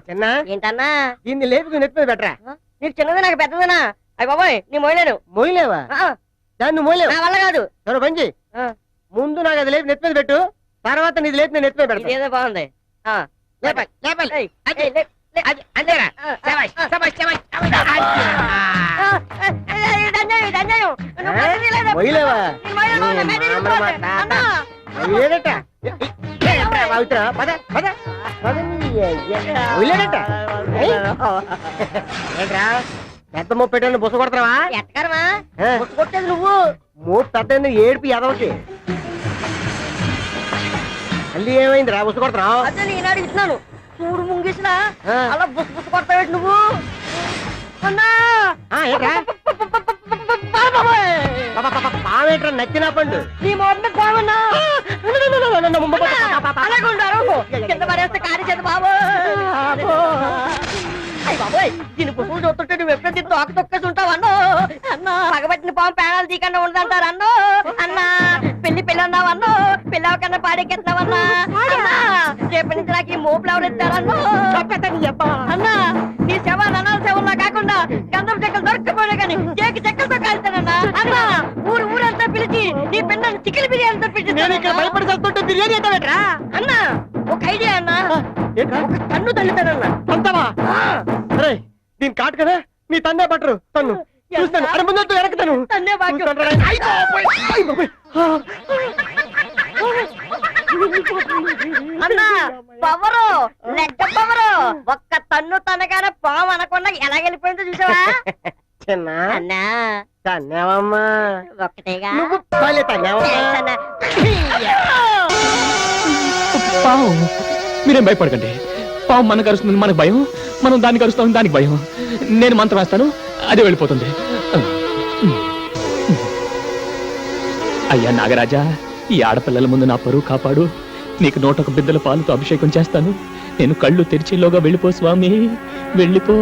చిన్న ఏంటన్నా దీన్ని లేపి నెత్తి మీద పెట్టరా. నీకు చిన్నది నాకు పెద్దదనా? అయ్య బాబాయ్ నీ మోయలేను. మోయలేవా? దాన్ని నువ్వు మోయలేవు. నా వల్ల కాదు. సరే పని చెయ్యి. ముందు నాకు అది లేపి నెత్తి మీద పెట్టు, తర్వాత నీది లేపి నేను నెత్తి మీద పెడతా. ఏదో బాగుంది. మోయలేవా? మోయలేదట. పెద్ద మోపు పెట్టాను బుస కొడతావా? ఎట్టకరమా బుస కొట్టేది నువ్వు. మోపు పెద్ద ఏడుపు ఎదవకి. మళ్ళీ ఏమైంది రా బుస కొడతావు? అదే నేను అడుగుతున్నాను. చూడు ముంగిసిన అలా బుస బుస కొడతావేంటి నువ్వు? అన్నా పావేట్రా నచ్చిన పండు. నీ మొన్న బావన్నా అలాగే ఉండారు. కింద పడేస్తే కాని చేత బాబు. బాబోయ్ దీని పువ్వులు చూస్తుంటే నువ్వు ఎప్పుడైతే దీన్ని తోక తొక్కేసి ఉంటావు అన్నో. అన్నా పగబట్టిన పాము పేనాలు తీకుండా ఉండదంటారు అన్నో. అన్నా పెళ్లి పెళ్ళి అన్నావు అన్నో. పెళ్ళి అవకన్నా పాడెక్కెత్తావన్నా. అన్నా రేపటి నుంచి నాకు ఈ మోపులు ఎవరు ఎత్తారన్నో. అన్నా నీ శవ నన్నాల శవంలా కాకుండా గంధం చెక్కలు దొరకపోయినా కానీ చేకి చెక్కలతో కాలుతానన్నా. అన్నా ఊరంతా పిలిచి నీ పెళ్ళని చికెన్ బిర్యానీతో పిలిచి భయపడి చదువుతుంటే బిర్యానీ ఎట్టా? అన్నా ఒక ఐడియా అన్నా. ఒక కన్ను తల్లితానన్నా. అంతవా? అరే దీని కాటు కదా, నీ తన్నే పట్టరు. తన్ను చూస్తాను. అరే ముందు వెనక్తాను. తన్నే అన్నా పవరు లెక్క పవరు. ఒక్క తన్ను తనగానే పాము అనకుండా ఎలా వెళ్ళిపోయిందో చూసావా? చిన్న అన్నా తన్నేవమ్మా. ఒక్కటేగా పావు. మీరేం భయపడకండి. పావు మనకు కరుస్తుంది, మనకు భయం. మనం దాన్ని కరుస్తాం, దానికి భయం. నేను మంత్రం వేస్తాను, అదే వెళ్ళిపోతుంది. అయ్యా నాగరాజా, ఈ ఆడపిల్లల ముందు నా పరువు కాపాడు. నీకు 101 బిద్దల పాలుతో అభిషేకం చేస్తాను. నేను కళ్ళు తెరిచేలోగా వెళ్ళిపో స్వామి, వెళ్ళిపో.